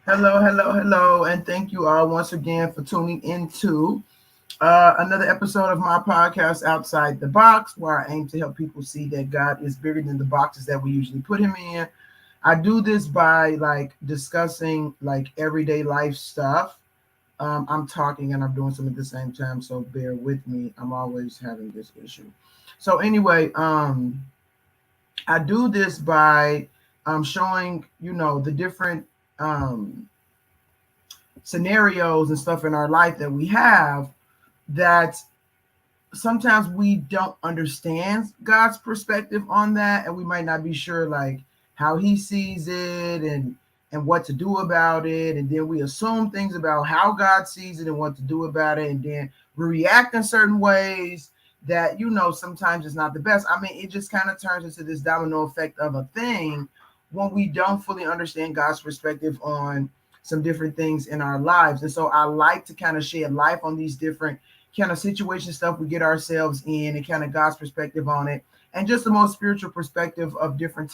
Hello, and thank you all once again for tuning into another episode of my podcast, Outside the Box, where I aim to help people see that God is bigger than the boxes that we usually put him in. I do this by discussing everyday life stuff. I'm talking and I'm doing some at the same time, so bear with me. I'm always having this issue. So anyway, I do this by showing, the different scenarios and stuff in our life that we have that sometimes we don't understand God's perspective on that, and we might not be sure how he sees it and what to do about it, and then we assume things about how God sees it and what to do about it, and then we react in certain ways that sometimes it's not the best. I mean, it just kind of turns into this domino effect of a thing when we don't fully understand God's perspective on some different things in our lives. And so I like to kind of shed light on these different kind of situation stuff we get ourselves in, and kind of God's perspective on it, and just the most spiritual perspective of different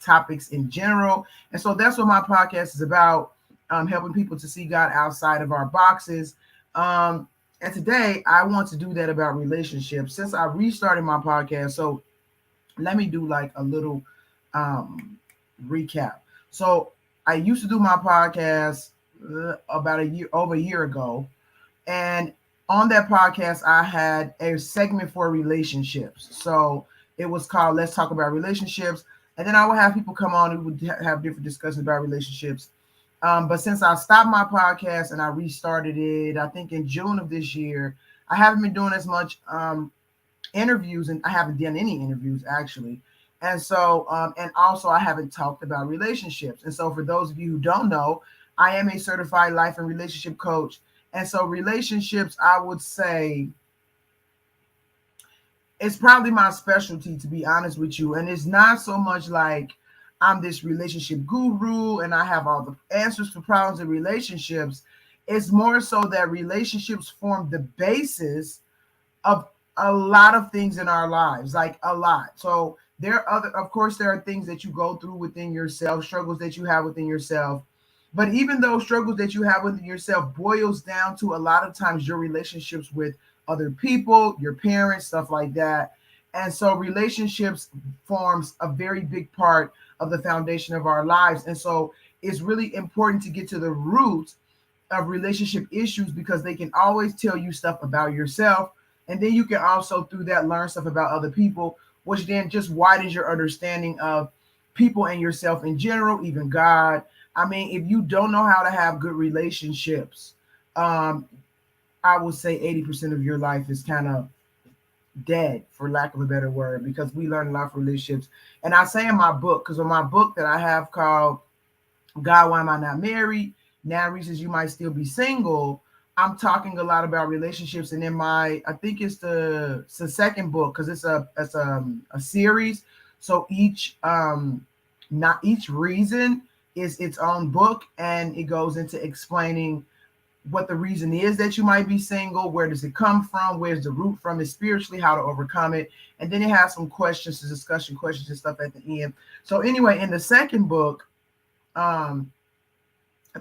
topics in general. And so that's what my podcast is about, helping people to see God outside of our boxes. And today I want to do that about relationships since I restarted my podcast. So let me do a little recap. So I used to do my podcast about over a year ago, and on that podcast, I had a segment for relationships. So it was called Let's Talk About Relationships. And then I would have people come on who would have different discussions about relationships. But since I stopped my podcast and I restarted it, I think in June of this year, I haven't been doing as much interviews, and I haven't done any interviews actually. And so, and also I haven't talked about relationships. And so for those of you who don't know, I am a certified life and relationship coach. And so relationships, I would say, it's probably my specialty, to be honest with you. And it's not so much like I'm this relationship guru and I have all the answers to problems in relationships. It's more so that relationships form the basis of a lot of things in our lives, like a lot. So of course, there are things that you go through within yourself, struggles that you have within yourself. But even those struggles that you have within yourself boils down to a lot of times your relationships with other people, your parents, stuff like that. And so relationships forms a very big part of the foundation of our lives. And so it's really important to get to the root of relationship issues, because they can always tell you stuff about yourself. And then you can also through that learn stuff about other people, which then just widens your understanding of people and yourself in general, even God. I mean, if you don't know how to have good relationships, I would say 80% of your life is kind of dead, for lack of a better word, because we learn a lot from relationships. And I say in my book, because on my book that I have called God, Why Am I Not Married? 9 Reasons You Might Still Be Single, I'm talking a lot about relationships. And in I think it's the second book, because it's a series. So not each reason is its own book, and it goes into explaining what the reason is that you might be single, where does it come from, where's the root from it spiritually, how to overcome it, and then it has some discussion questions and stuff at the end. So anyway, in the second book, I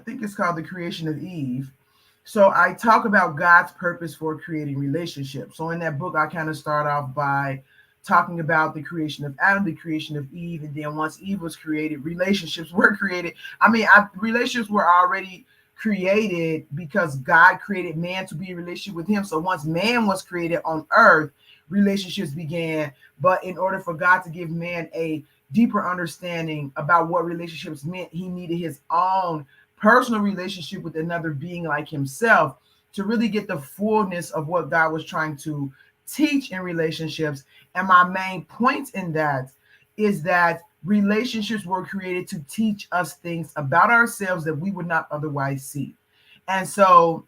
think it's called The Creation of Eve. So I talk about God's purpose for creating relationships. So in that book, I kind of start off by talking about the creation of Adam, the creation of Eve, and then once Eve was created, relationships were created. I mean, relationships were already created because God created man to be in relationship with him. So once man was created on earth, relationships began. But in order for God to give man a deeper understanding about what relationships meant, he needed his own personal relationship with another being like himself to really get the fullness of what God was trying to teach in relationships. And my main point in that is that relationships were created to teach us things about ourselves that we would not otherwise see. And so,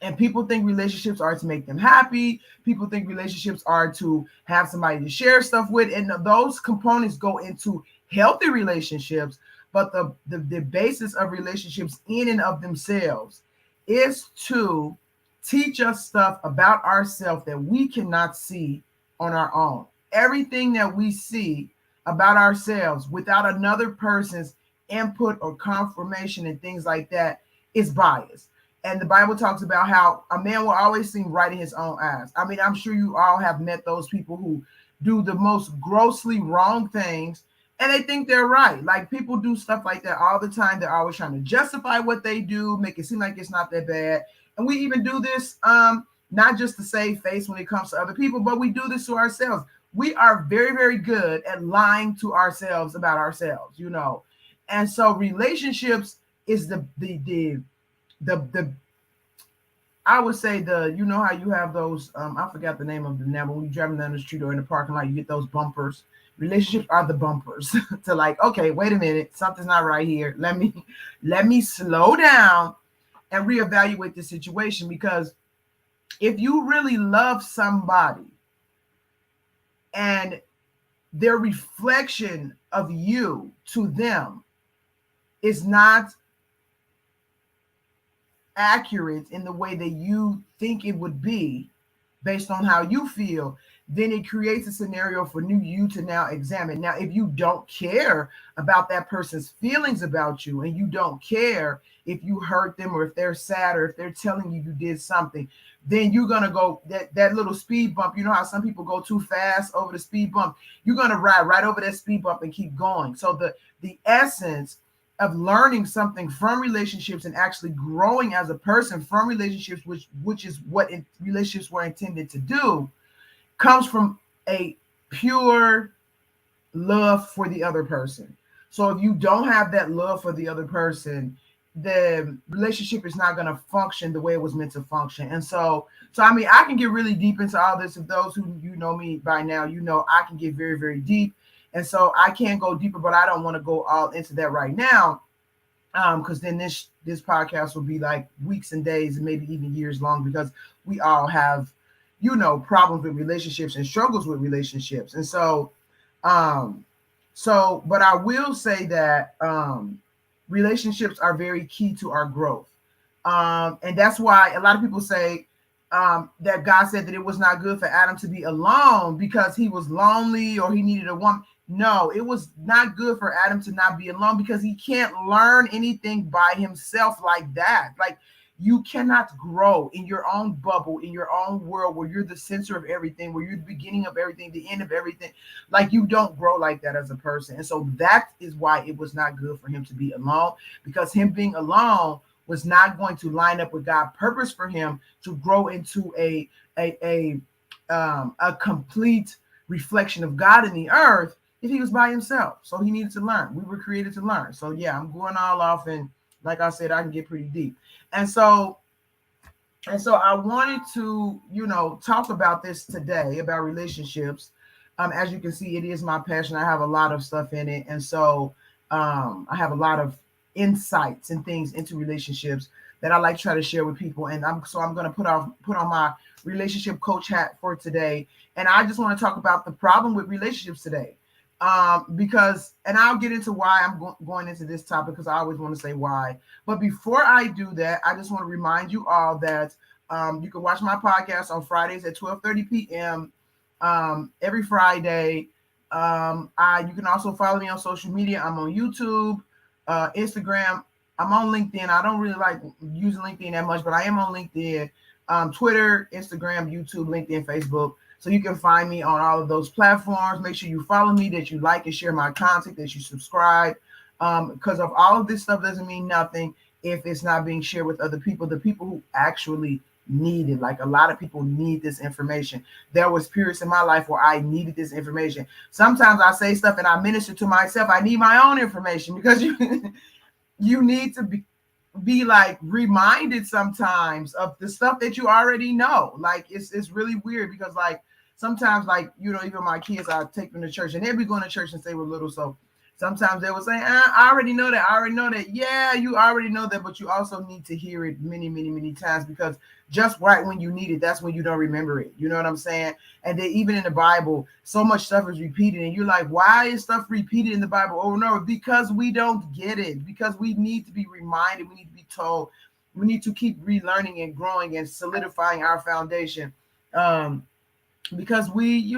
and people think relationships are to make them happy. People think relationships are to have somebody to share stuff with. And those components go into healthy relationships. But the basis of relationships in and of themselves is to teach us stuff about ourselves that we cannot see on our own. Everything that we see about ourselves without another person's input or confirmation and things like that is biased. And the Bible talks about how a man will always seem right in his own eyes. I mean, I'm sure you all have met those people who do the most grossly wrong things and they think they're right. Like people do stuff like that all the time. They're always trying to justify what they do, make it seem like it's not that bad. And we even do this not just to save face when it comes to other people, but we do this to ourselves. We are very, very good at lying to ourselves about ourselves, you know. And so relationships is the I would say you know how you have those I forgot the name of them now, but when you're driving down the street or in the parking lot, you get those bumpers. Relationships are the bumpers to like, okay, wait a minute, something's not right here. Let me slow down and reevaluate the situation, because if you really love somebody and their reflection of you to them is not accurate in the way that you think it would be based on how you feel, then it creates a scenario for you to now examine. Now, if you don't care about that person's feelings about you and you don't care if you hurt them or if they're sad or if they're telling you did something, then you're going to go that little speed bump. You know how some people go too fast over the speed bump? You're going to ride right over that speed bump and keep going. So the essence of learning something from relationships and actually growing as a person from relationships, which is what relationships were intended to do, comes from a pure love for the other person. So if you don't have that love for the other person, the relationship is not going to function the way it was meant to function. And so I mean, I can get really deep into all this. If those who you know me by now, you know I can get very, very deep. And so I can go deeper, but I don't want to go all into that right now, because then this podcast will be like weeks and days and maybe even years long, because we all have, you know, problems with relationships and struggles with relationships. And so, but I will say that relationships are very key to our growth. And that's why a lot of people say that God said that it was not good for Adam to be alone because he was lonely or he needed a woman. No, it was not good for Adam to not be alone because he can't learn anything by himself like that. Like, you cannot grow in your own bubble, in your own world where you're the center of everything, where you're the beginning of everything, the end of everything. Like, you don't grow like that as a person. And so that is why it was not good for him to be alone, because him being alone was not going to line up with God's purpose for him to grow into a complete reflection of God in the earth if he was by himself. So he needed to learn. We were created to learn. So yeah, I'm going all off, and like I said, I can get pretty deep. And so I wanted to, you know, talk about this today, about relationships. As you can see, it is my passion. I have a lot of stuff in it. And so I have a lot of insights and things into relationships that I like to try to share with people. And I'm going to put on my relationship coach hat for today. And I just want to talk about the problem with relationships today. Because, and I'll get into why I'm going into this topic, because I always want to say why. But before I do that, I just want to remind you all that you can watch my podcast on Fridays at 12:30 p.m. Every Friday. You can also follow me on social media. I'm on YouTube, Instagram. I'm on LinkedIn. I don't really like using LinkedIn that much, but I am on LinkedIn, Twitter, Instagram, YouTube, LinkedIn, Facebook. So you can find me on all of those platforms. Make sure you follow me, that you like and share my content, that you subscribe. Because of all of this stuff doesn't mean nothing if it's not being shared with other people, the people who actually need it. Like, a lot of people need this information. There was periods in my life where I needed this information. Sometimes I say stuff and I minister to myself. I need my own information, because you need to be like reminded sometimes of the stuff that you already know. Like, it's really weird, because like sometimes, like, you know, even my kids, I take them to church and they'll be going to church since they were little. So Sometimes they will say, I already know that. I already know that. Yeah, you already know that, but you also need to hear it many, many, many times, because just right when you need it, that's when you don't remember it. You know what I'm saying? And then even in the Bible, so much stuff is repeated. And you're like, why is stuff repeated in the Bible over and over? Because we don't get it. Because we need to be reminded. We need to be told. We need to keep relearning and growing and solidifying our foundation. Because we,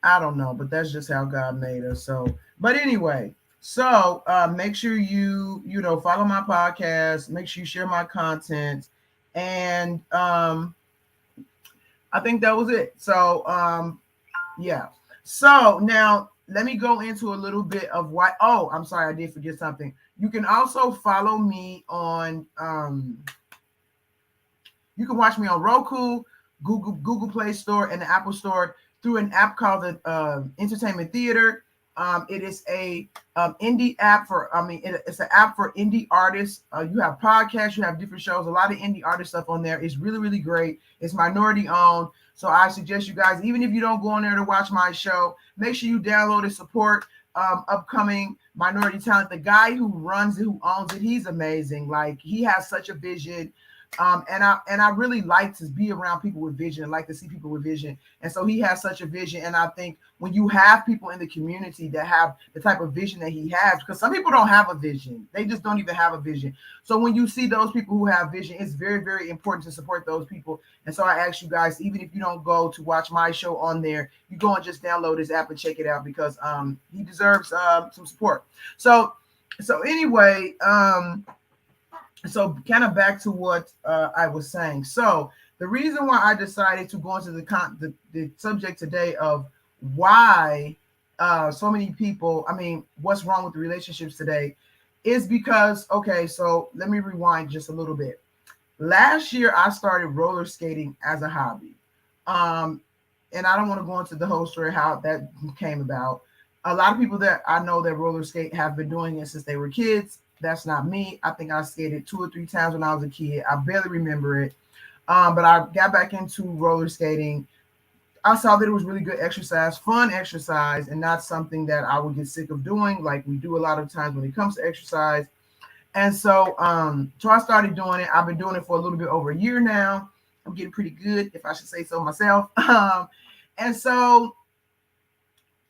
I don't know, but that's just how God made us. So, but anyway, so make sure you follow my podcast. Make sure you share my content, and I think that was it. So yeah. So now let me go into a little bit of why. Oh, I'm sorry, I did forget something. You can also follow me on. You can watch me on Roku, Google Play Store, and the Apple Store through an app called the Entertainment Theater. It is a indie app it's an app for indie artists. You have podcasts, you have different shows, a lot of indie artist stuff on there. It's really, really great. It's minority owned. So I suggest you guys, even if you don't go on there to watch my show, make sure you download and support upcoming minority talent. The guy who runs it, who owns it, he's amazing. Like, he has such a vision. And I really like to be around people with vision. I like to see people with vision. And so he has such a vision. And I think when you have people in the community that have the type of vision that he has, because some people don't have a vision, they just don't even have a vision. So when you see those people who have vision, it's very, very important to support those people. And so I ask you guys, even if you don't go to watch my show on there, you go and just download his app and check it out, because he deserves some support. So anyway, so kind of back to what I was saying. So the reason why I decided to go into the subject today of why so many people, what's wrong with the relationships today, is because, okay, so let me rewind just a little bit. Last year, I started roller skating as a hobby. And I don't want to go into the whole story how that came about. A lot of people that I know that roller skate have been doing it since they were kids. That's not me. I think I skated 2 or 3 times when I was a kid. I barely remember it. But I got back into roller skating. I saw that it was really good exercise, fun exercise, and not something that I would get sick of doing, like we do a lot of times when it comes to exercise. And so I started doing it. I've been doing it for a little bit over a year now. I'm getting pretty good, if I should say so myself. And so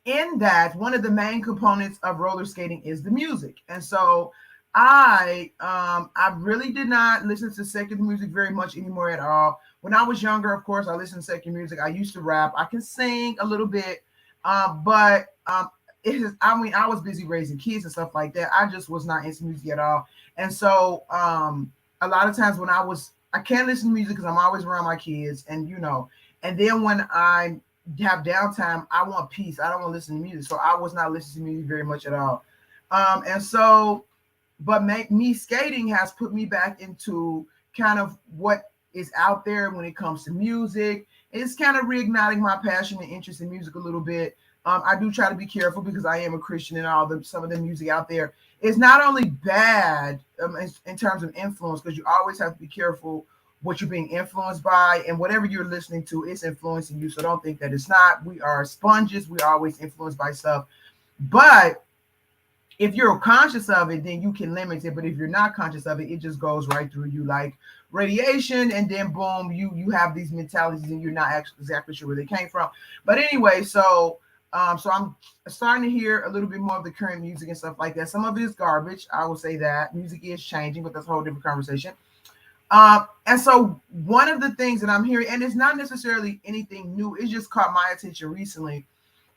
in that, one of the main components of roller skating is the music. And so I really did not listen to secular music very much anymore at all. When I was younger, of course, I listened to secular music. I used to rap. I can sing a little bit, but I was busy raising kids and stuff like that. I just was not into music at all. And so a lot of times when I can't listen to music because I'm always around my kids, and and then when I have downtime, I want peace. I don't want to listen to music. So I was not listening to music very much at all. And so but me skating has put me back into kind of what is out there when it comes to music. It's kind of reigniting my passion and interest in music a little bit. I do try to be careful because I am a Christian, and some of the music out there is not only bad in terms of influence, because you always have to be careful what you're being influenced by, and whatever you're listening to is influencing you. So don't think that it's not. We are sponges. We're always influenced by stuff. But if you're conscious of it, then you can limit it. But if you're not conscious of it, it just goes right through you like radiation, and then boom, you have these mentalities and you're not actually exactly sure where they came from. But anyway, so I'm starting to hear a little bit more of the current music and stuff like that. Some of it is garbage. I will say that music is changing, but that's a whole different conversation. And so one of the things that I'm hearing, and it's not necessarily anything new, it just caught my attention recently,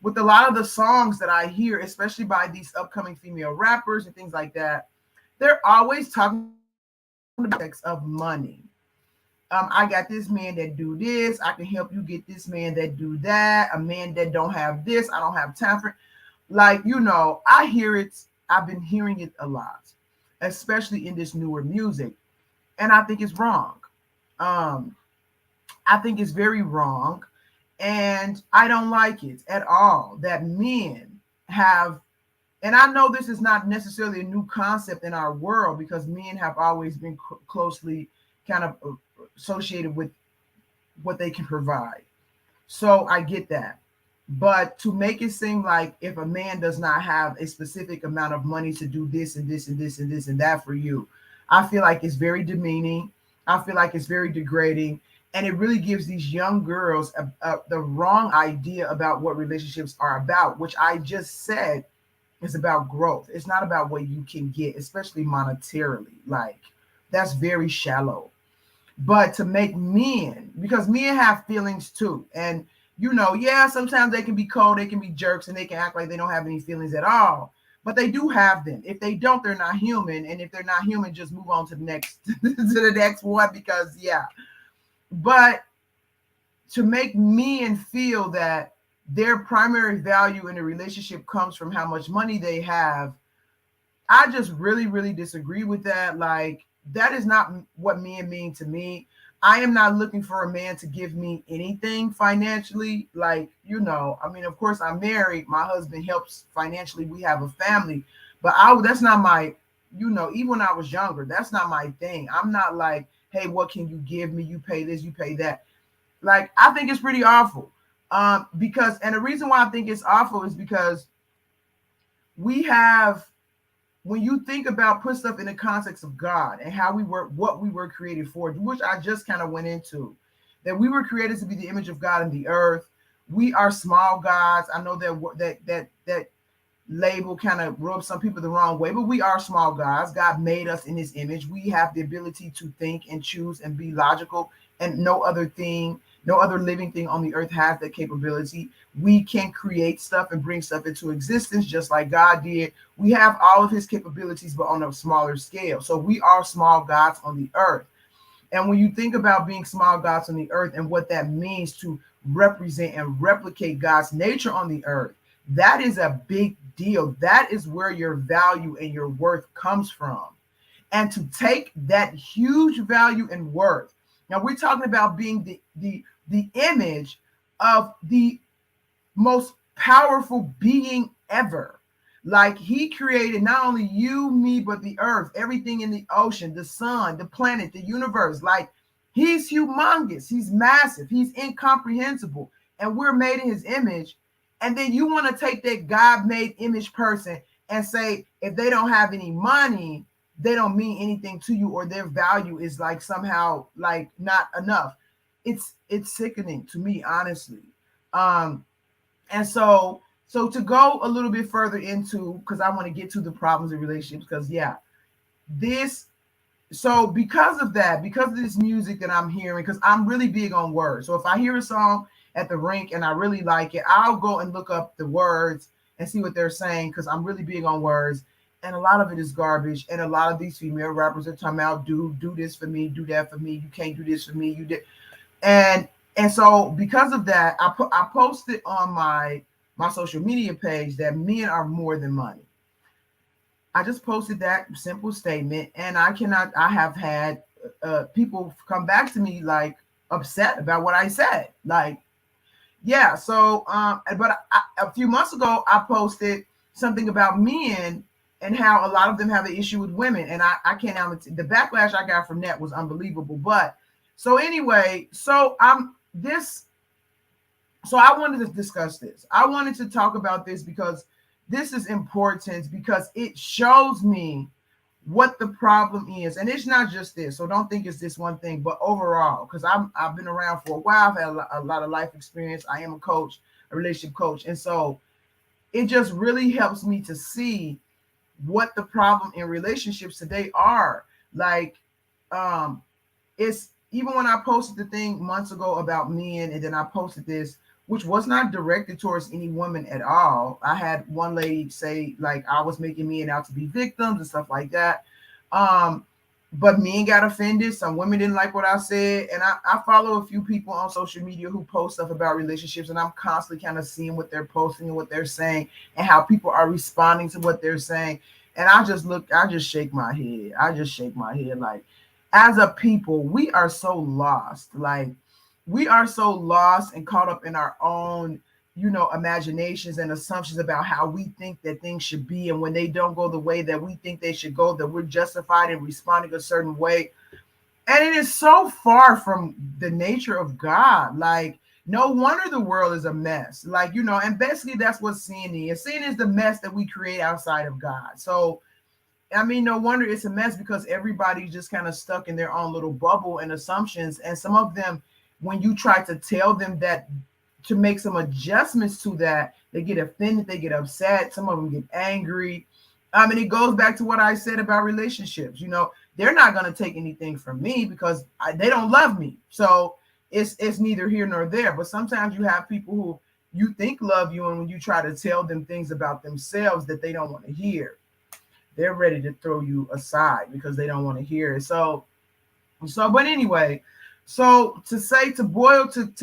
with a lot of the songs that I hear, especially by these upcoming female rappers and things like that, they're always talking about of money. I got this man that do this. I can help you get this man that do that. A man that don't have this. I don't have time for it. Like, I hear it. I've been hearing it a lot, especially in this newer music. And I think it's wrong. I think it's very wrong. And I don't like it at all that men have, and I know this is not necessarily a new concept in our world, because men have always been closely kind of associated with what they can provide. So I get that. But to make it seem like if a man does not have a specific amount of money to do this and this and this and this and that for you, I feel like it's very demeaning. I feel like it's very degrading. And it really gives these young girls the wrong idea about what relationships are about, which I just said is about growth. It's not about what you can get, especially monetarily. Like, that's very shallow. But to make men, because men have feelings too. And, yeah, sometimes they can be cold, they can be jerks, and they can act like they don't have any feelings at all. But they do have them. If they don't, they're not human. And if they're not human, just move on to the next to the next one, because yeah. But to make men feel that their primary value in a relationship comes from how much money they have, I just really, really disagree with that. Like, that is not what men mean to me. I am not looking for a man to give me anything financially. Like, I mean, of course, I'm married. My husband helps financially. We have a family. But that's not my, even when I was younger, that's not my thing. I'm not like, hey, what can you give me? You pay this, you pay that. Like, I think it's pretty awful. Because, and the reason why I think it's awful is because we have, when you think about put stuff in the context of God and how we were, what we were created for, which I just kind of went into, that we were created to be the image of God in the earth. We are small gods. I know that label kind of rubs some people the wrong way, but we are small gods. God made us in his image. We have the ability to think and choose and be logical, and no other living thing on the earth has that capability. We can create stuff and bring stuff into existence just like God did. We have all of his capabilities, but on a smaller scale. So we are small gods on the earth. And when you think about being small gods on the earth and what that means to represent and replicate God's nature on the earth, that is a big deal. That is where your value and your worth comes from. And to take that huge value and worth, now we're talking about being the image of the most powerful being ever. Like, he created not only you, me, but the earth, everything in the ocean, the sun, the planet, the universe. Like, he's humongous, he's massive, he's incomprehensible, and we're made in his image. And then you want to take that God-made image person and say, if they don't have any money, they don't mean anything to you, or their value is like somehow like not enough. It's sickening to me, honestly. And so to go a little bit further into, because I want to get to the problems in relationships, because because of that, because of this music that I'm hearing, because I'm really big on words. So if I hear a song at the rink and I really like it, I'll go and look up the words and see what they're saying, because I'm really big on words. And a lot of it is garbage. And a lot of these female rappers are talking about, do this for me, do that for me. You can't do this for me. You did. And so because of that, I posted on my social media page that men are more than money. I just posted that simple statement, and I have had people come back to me like upset about what I said. Like, yeah. So, but a few months ago, I posted something about men and how a lot of them have an issue with women. And I can't, the backlash I got from that was unbelievable. But so anyway, so I wanted to discuss this. I wanted to talk about this because this is important, because it shows me what the problem is. And it's not just this. So don't think it's this one thing, but overall, because I've been around for a while. I've had a lot of life experience. I am a coach, a relationship coach. And so it just really helps me to see what the problem in relationships today are. Like, it's even when I posted the thing months ago about men, and then I posted this, which was not directed towards any woman at all. I had one lady say like I was making men out to be victims and stuff like that. But men got offended. Some women didn't like what I said. And I follow a few people on social media who post stuff about relationships, and I'm constantly kind of seeing what they're posting and what they're saying and how people are responding to what they're saying. And I just shake my head. I just shake my head. Like, as a people, we are so lost. Like, we are so lost and caught up in our own, imaginations and assumptions about how we think that things should be. And when they don't go the way that we think they should go, that we're justified in responding a certain way. And it is so far from the nature of God. Like, No wonder the world is a mess. Like, and basically that's what sin is. Sin is the mess that we create outside of God. So, I mean, no wonder it's a mess, because everybody's just kind of stuck in their own little bubble and assumptions. And some of them, when you try to tell them that, to make some adjustments to that, they get offended, they get upset, some of them get angry. I mean, it goes back to what I said about relationships. They're not going to take anything from me because they don't love me. So it's neither here nor there. But sometimes you have people who you think love you, and when you try to tell them things about themselves that they don't want to hear, they're ready to throw you aside because they don't want to hear it. So, but anyway, so to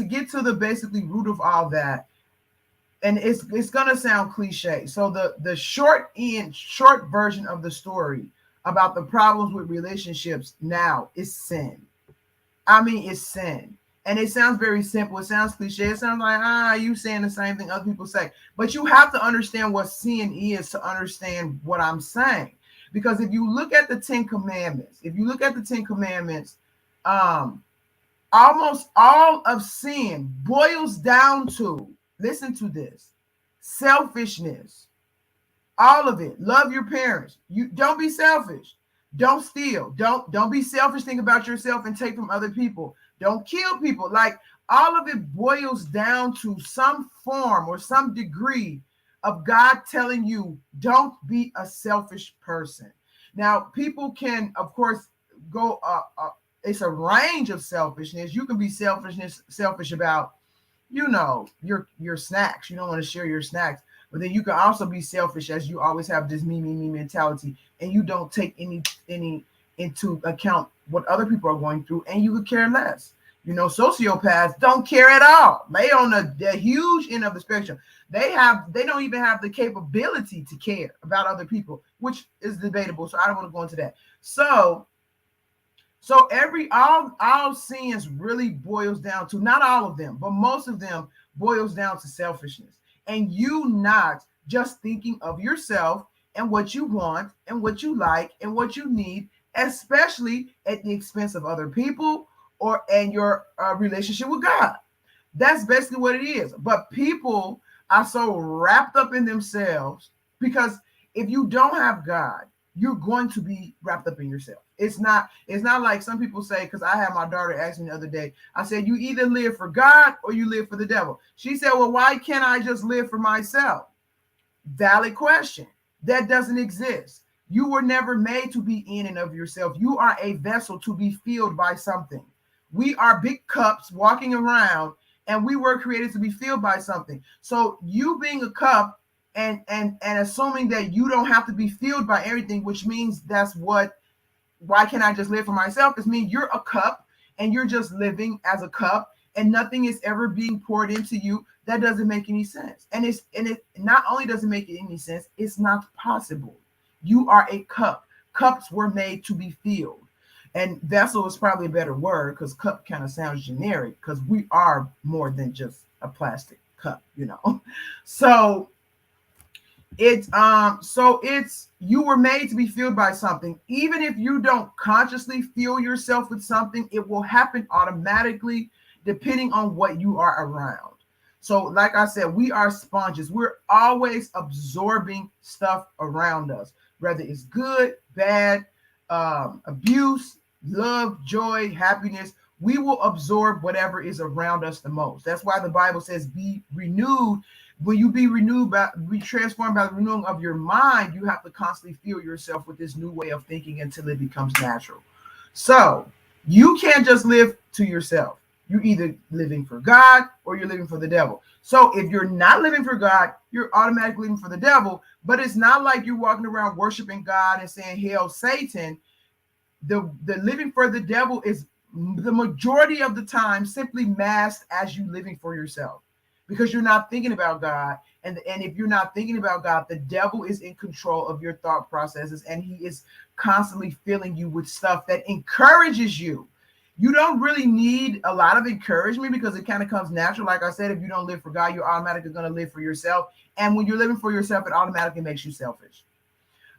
get to the basically root of all that, and it's gonna sound cliche. So the short version of the story about the problems with relationships now is sin. I mean, it's sin. And it sounds very simple. It sounds cliche. It sounds like, you saying the same thing other people say. But you have to understand what sin is to understand what I'm saying. Because if you look at the 10 Commandments, almost all of sin boils down to, listen to this, selfishness. All of it. Love your parents. You don't be selfish. Don't steal. Don't be selfish. Think about yourself and take from other people. Don't kill people. Like, all of it boils down to some form or some degree of God telling you, don't be a selfish person. Now, people can, of course, go. It's a range of selfishness. You can be selfish about, your snacks. You don't want to share your snacks. But then you can also be selfish, as you always have this me mentality, and you don't take any into account what other people are going through, and you could care less. Sociopaths don't care at all. They on the huge end of the spectrum. They don't even have the capability to care about other people, which is debatable. So I don't want to go into that. So all sins really boils down to, not all of them, but most of them boils down to selfishness. And you not just thinking of yourself and what you want and what you like and what you need, especially at the expense of other people and your relationship with God. That's basically what it is. But people are so wrapped up in themselves, because if you don't have God, you're going to be wrapped up in yourself. It's not like some people say, because I had my daughter ask me the other day, I said, you either live for God or you live for the devil. She said, well, why can't I just live for myself? Valid question. That doesn't exist. You were never made to be in and of yourself. You are a vessel to be filled by something. We are big cups walking around, and we were created to be filled by something. So you being a cup and assuming that you don't have to be filled by everything, which means why can't I just live for myself? It means you're a cup and you're just living as a cup and nothing is ever being poured into you. That doesn't make any sense. And it not only doesn't make any sense, it's not possible. You are a cup. Cups were made to be filled. And vessel is probably a better word, because cup kind of sounds generic, because we are more than just a plastic cup, So you were made to be filled by something. Even if you don't consciously fill yourself with something, it will happen automatically depending on what you are around. So like I said, we are sponges. We're always absorbing stuff around us, whether it's good, bad, abuse, love, joy, happiness. We will absorb whatever is around us the most. That's why the Bible says, be renewed. When you be transformed by the renewing of your mind, you have to constantly fill yourself with this new way of thinking until it becomes natural. So you can't just live to yourself. You're either living for God or you're living for the devil. So if you're not living for God, you're automatically living for the devil. But it's not like you're walking around worshiping God and saying, hail Satan. The living for the devil is the majority of the time simply masked as you living for yourself, because you're not thinking about God. And if you're not thinking about God, the devil is in control of your thought processes, and he is constantly filling you with stuff that encourages you. You don't really need a lot of encouragement, because it kind of comes natural. Like I said, if you don't live for God, you're automatically going to live for yourself. And when you're living for yourself, it automatically makes you selfish.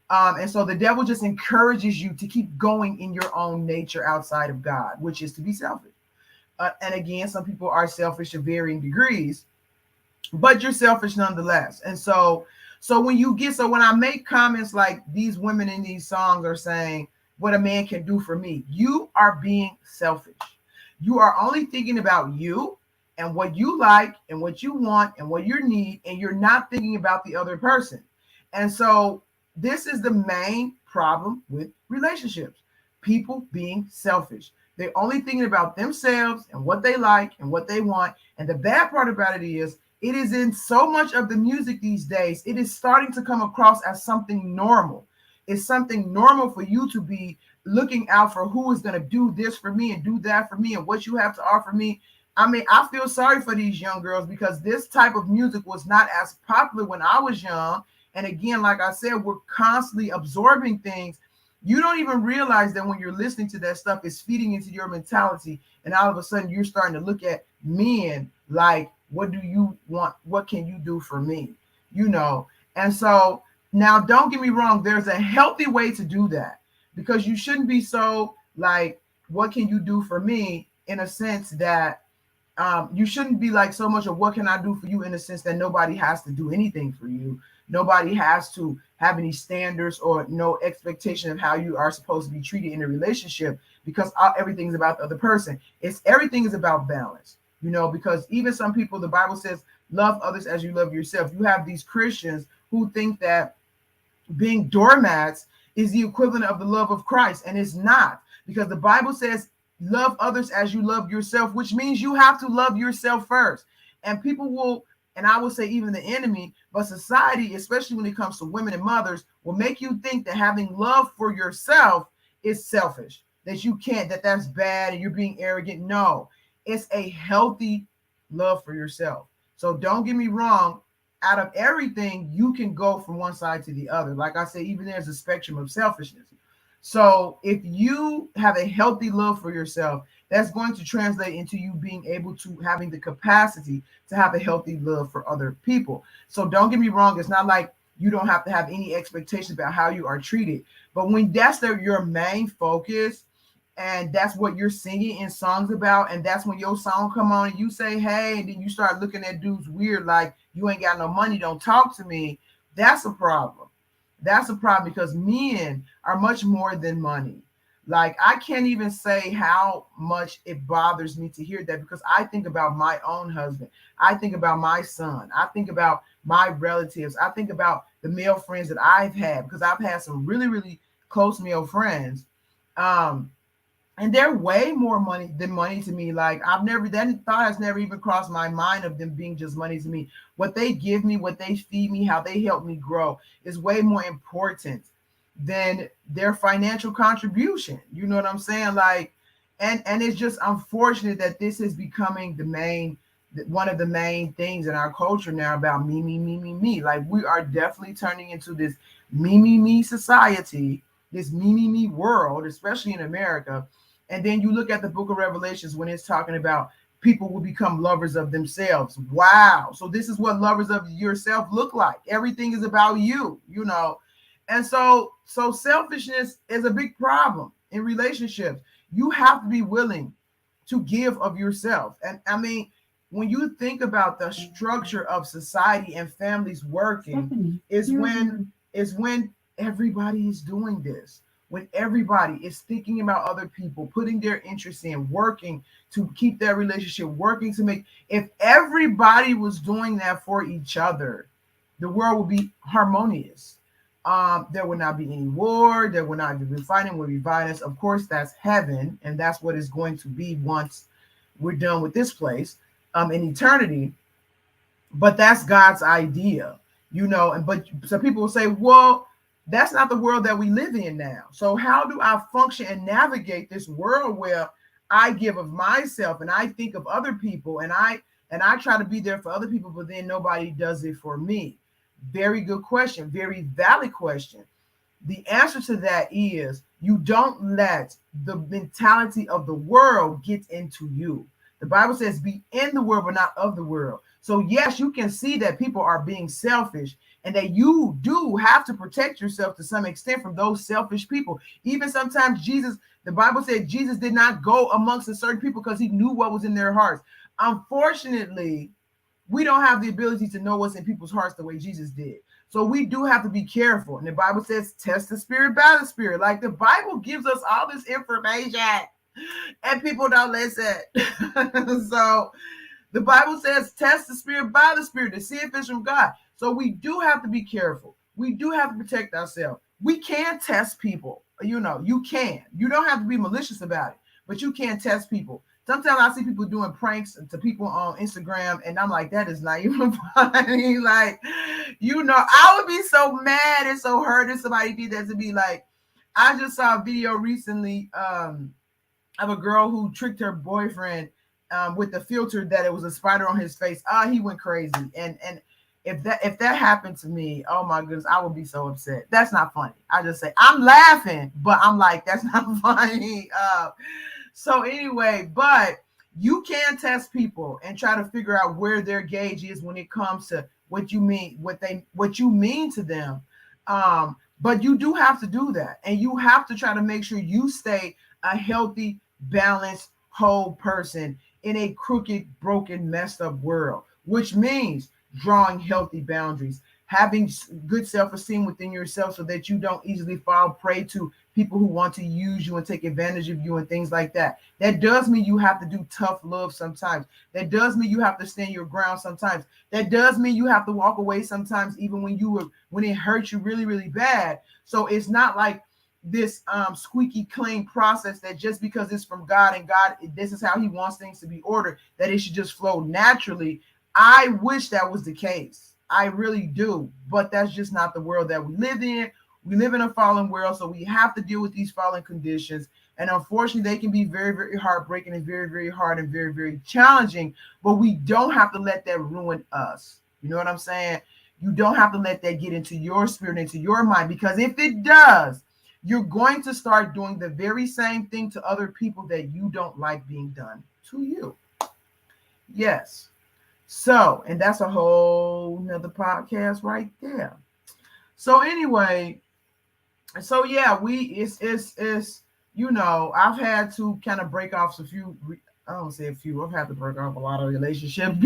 And so the devil just encourages you to keep going in your own nature outside of God, which is to be selfish. And again, some people are selfish to varying degrees, but you're selfish nonetheless. And so when I make comments like these women in these songs are saying what a man can do for me, you are being selfish. You are only thinking about you and what you like and what you want and what you need, and you're not thinking about the other person. And so this is the main problem with relationships. People being selfish. They're only thinking about themselves and what they like and what they want. And the bad part about it is, it is in so much of the music these days, it is starting to come across as something normal. It's something normal for you to be looking out for who is going to do this for me and do that for me and what you have to offer me. I mean, I feel sorry for these young girls because this type of music was not as popular when I was young. And again, like I said, we're constantly absorbing things. You don't even realize that when you're listening to that stuff, it's feeding into your mentality. And all of a sudden, you're starting to look at men like, what do you want? What can you do for me? You know, and so now don't get me wrong, there's a healthy way to do that, because you shouldn't be so like, what can you do for me, in a sense that you shouldn't be like so much of what can I do for you, in a sense that nobody has to do anything for you. Nobody has to have any standards or no expectation of how you are supposed to be treated in a relationship, because everything's about the other person. Everything is about balance. You know, because even some people, the Bible says, love others as you love yourself. You have these Christians who think that being doormats is the equivalent of the love of Christ, and it's not, because the Bible says, love others as you love yourself, which means you have to love yourself first. And people will, and I will say even the enemy, but society, especially when it comes to women and mothers, will make you think that having love for yourself is selfish, that you can't, that's bad and you're being arrogant. No, it's a healthy love for yourself. So don't get me wrong. Out of everything, you can go from one side to the other. Like I said, even there's a spectrum of selfishness. So if you have a healthy love for yourself, that's going to translate into you being able to having the capacity to have a healthy love for other people. So don't get me wrong. It's not like you don't have to have any expectations about how you are treated. But when that's your main focus, and that's what you're singing in songs about, and that's when your song come on and you say, hey, and then you start looking at dudes weird, like, you ain't got no money, don't talk to me. That's a problem. That's a problem, because men are much more than money. Like, I can't even say how much it bothers me to hear that, because I think about my own husband. I think about my son. I think about my relatives. I think about the male friends that I've had, because I've had some really, really close male friends. And they're way more money than money to me. Like, that thought has never even crossed my mind of them being just money to me. What they give me, what they feed me, how they help me grow is way more important than their financial contribution. You know what I'm saying? Like, and it's just unfortunate that this is becoming one of the main things in our culture now, about me, me, me, me, me. Like, we are definitely turning into this me, me, me society, this me, me, me world, especially in America. And then you look at the book of Revelations when it's talking about people will become lovers of themselves. Wow. So this is what lovers of yourself look like. Everything is about you, you know. And so selfishness is a big problem in relationships. You have to be willing to give of yourself. And I mean, when you think about the structure of society and families working, is when everybody is doing this. When everybody is thinking about other people, putting their interests in, working to keep their relationship, working to make, if everybody was doing that for each other, the world would be harmonious. There would not be any war. There would not be fighting, would be violence. Of course, that's heaven, and that's what it's going to be once we're done with this place in eternity. But that's God's idea, you know. And but some people will say, well, that's not the world that we live in now. So how do I function and navigate this world where I give of myself and I think of other people and I try to be there for other people, but then nobody does it for me? Very good question. Very valid question. The answer to that is, you don't let the mentality of the world get into you. The Bible says, be in the world, but not of the world. So yes, you can see that people are being selfish and that you do have to protect yourself to some extent from those selfish people. Even sometimes Jesus, the Bible said Jesus did not go amongst a certain people because he knew what was in their hearts. Unfortunately, we don't have the ability to know what's in people's hearts the way Jesus did. So we do have to be careful. And the Bible says, test the spirit by the spirit. Like the Bible gives us all this information and people don't listen. So the Bible says, test the spirit by the spirit to see if it's from God. So we do have to be careful. We do have to protect ourselves. We can test people. You know, you can. You don't have to be malicious about it, but you can test people. Sometimes I see people doing pranks to people on Instagram, and I'm like, that is not even funny. Like, you know, I would be so mad and so hurt if somebody did that to me. Like, I just saw a video recently of a girl who tricked her boyfriend with the filter that it was a spider on his face. He went crazy. And if that happened to me, oh my goodness, I would be so upset. That's not funny. I just say I'm laughing, but I'm like, that's not funny. So anyway, but you can test people and try to figure out where their gauge is when it comes to what you mean, what you mean to them. But you do have to do that, and you have to try to make sure you stay a healthy, balanced, whole person in a crooked, broken, messed up world, which means drawing healthy boundaries, having good self-esteem within yourself so that you don't easily fall prey to people who want to use you and take advantage of you and things like that. That does mean you have to do tough love sometimes. That does mean you have to stand your ground sometimes. That does mean you have to walk away sometimes, even when it hurts you really, really bad. So it's not like this squeaky clean process that just because it's from God and God, this is how he wants things to be ordered, that it should just flow naturally. I wish that was the case. I really do. But that's just not the world that we live in. We live in a fallen world, so we have to deal with these fallen conditions. And unfortunately, they can be very, very heartbreaking and very, very hard and very, very challenging. But we don't have to let that ruin us. You know what I'm saying? You don't have to let that get into your spirit, into your mind, because if it does, you're going to start doing the very same thing to other people that you don't like being done to you. Yes. So, and that's a whole nother podcast right there. So anyway, so yeah, it's you know, I've had to kind of break off a few. I don't say a few. I've had to break off a lot of relationships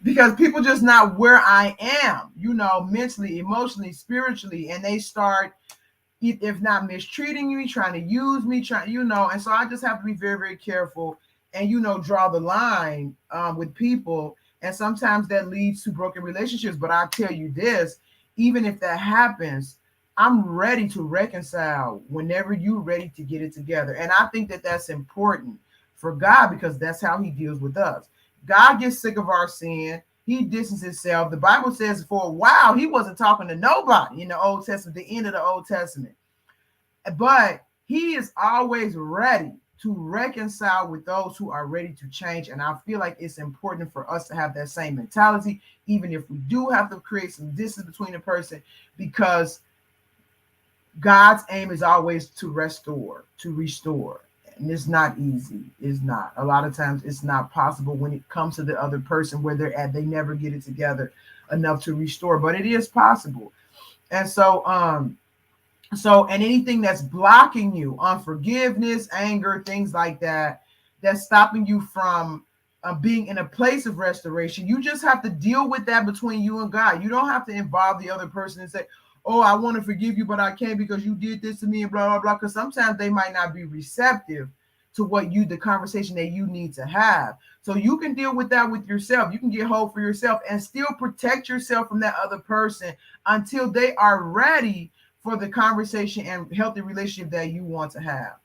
because people just not where I am, you know, mentally, emotionally, spiritually, and they start, if not mistreating me, trying to use me, you know, and so I just have to be very, very careful and, you know, draw the line with people. And sometimes that leads to broken relationships. But I'll tell you this, even if that happens, I'm ready to reconcile whenever you're ready to get it together. And I think that that's important for God, because that's how he deals with us. God gets sick of our sin. He distances himself. The Bible says for a while, he wasn't talking to nobody in the Old Testament, the end of the Old Testament. But he is always ready to reconcile with those who are ready to change. And I feel like it's important for us to have that same mentality, even if we do have to create some distance between the person, because God's aim is always to restore, to restore. And it's not easy. It's not. A lot of times it's not possible when it comes to the other person where they're at. They never get it together enough to restore, but it is possible. And so, and anything that's blocking you, unforgiveness, anger, things like that, that's stopping you from being in a place of restoration, you just have to deal with that between you and God. You don't have to involve the other person and say, oh, I want to forgive you, but I can't because you did this to me and blah, blah, blah. Because sometimes they might not be receptive to the conversation that you need to have. So you can deal with that with yourself. You can get hold for yourself and still protect yourself from that other person until they are ready for the conversation and healthy relationship that you want to have.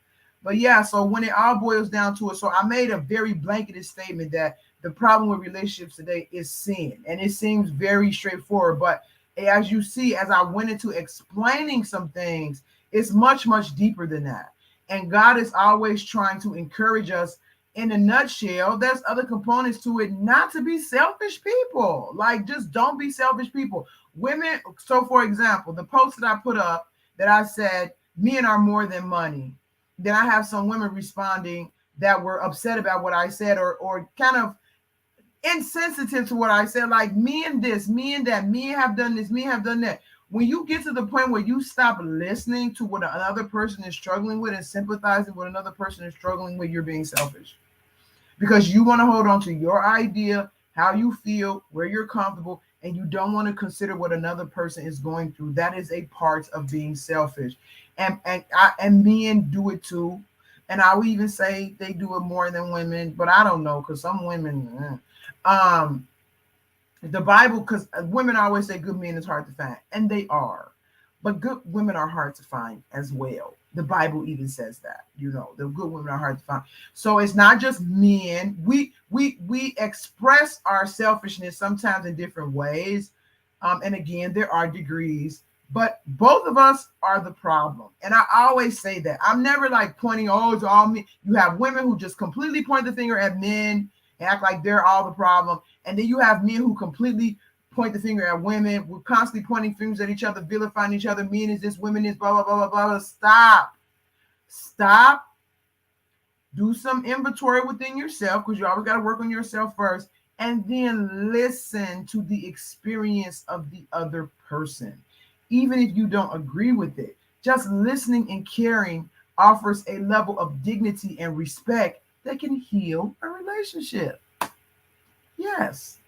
But yeah, so when it all boils down to it, so I made a very blanketed statement that the problem with relationships today is sin. And it seems very straightforward, but as you see, as I went into explaining some things, it's much, much deeper than that. And God is always trying to encourage us. In a nutshell, there's other components to it, not to be selfish people. Like, just don't be selfish people. Women, so for example, the post that I put up that I said, men are more than money. Then I have some women responding that were upset about what I said, or kind of insensitive to what I said, like me and this, me and that, me have done this, me have done that. When you get to the point where you stop listening to what another person is struggling with and sympathizing with another person is struggling with, you're being selfish. Because you want to hold on to your idea, how you feel, where you're comfortable, and you don't want to consider what another person is going through. That is a part of being selfish. And men do it too. And I would even say they do it more than women, but I don't know, because some women, the Bible, because women always say good men is hard to find, and they are, but good women are hard to find as well. The Bible even says that, the good women are hard to find. So it's not just men. We express our selfishness sometimes in different ways, and again, there are degrees, but both of us are the problem. And I always say that. I'm never like pointing, oh, it's all me. You have women who just completely point the finger at men and act like they're all the problem. And then you have men who completely point the finger at women. We're constantly pointing fingers at each other, vilifying each other. Men is this, women is blah, blah, blah, blah, blah. Stop. Do some inventory within yourself, because you always got to work on yourself first. And then listen to the experience of the other person. Even if you don't agree with it, just listening and caring offers a level of dignity and respect that can heal a relationship. Yes.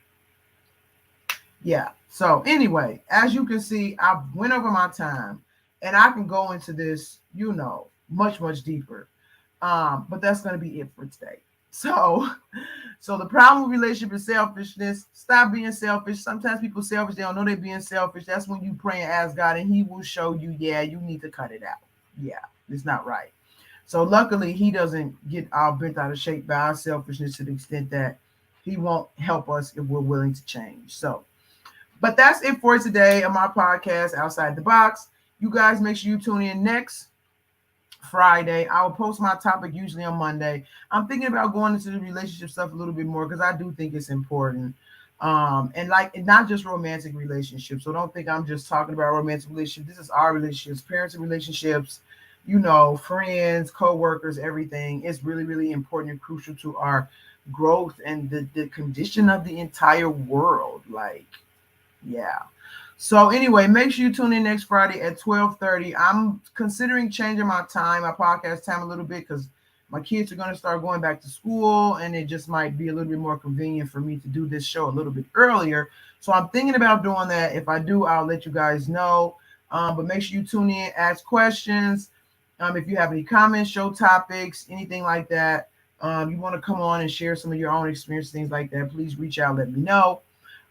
Yeah. So anyway, as you can see, I went over my time, and I can go into this, much, much deeper. But that's going to be it for today. So the problem with relationship is selfishness. Stop being selfish. Sometimes people selfish. They don't know they're being selfish. That's when you pray and ask God, and he will show you, yeah, you need to cut it out. Yeah, it's not right. So luckily, he doesn't get all bent out of shape by our selfishness to the extent that he won't help us if we're willing to change. So, but that's it for today on my podcast, Outside the Box. You guys make sure you tune in next Friday. I will post my topic usually on Monday. I'm thinking about going into the relationship stuff a little bit more, because I do think it's important. And not just romantic relationships. So don't think I'm just talking about romantic relationships. This is our relationships, parenting relationships, friends, co-workers, everything. It's really, really important and crucial to our growth and the condition of the entire world. Yeah. So anyway, make sure you tune in next Friday at 12:30. I'm considering changing my podcast time a little bit, because my kids are going to start going back to school, and it just might be a little bit more convenient for me to do this show a little bit earlier. So I'm thinking about doing that. If I do, I'll let you guys know. But make sure you tune in, ask questions. If you have any comments, show topics, anything like that, you want to come on and share some of your own experience, things like that, please reach out, let me know.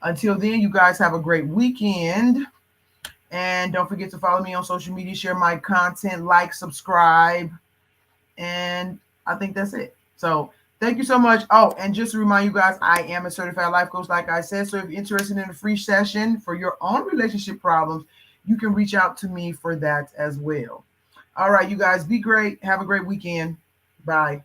Until then, you guys have a great weekend. And don't forget to follow me on social media, share my content, like, subscribe. And I think that's it. So thank you so much. Oh, and just to remind you guys, I am a certified life coach, like I said. So if you're interested in a free session for your own relationship problems, you can reach out to me for that as well. All right, you guys, be great. Have a great weekend. Bye.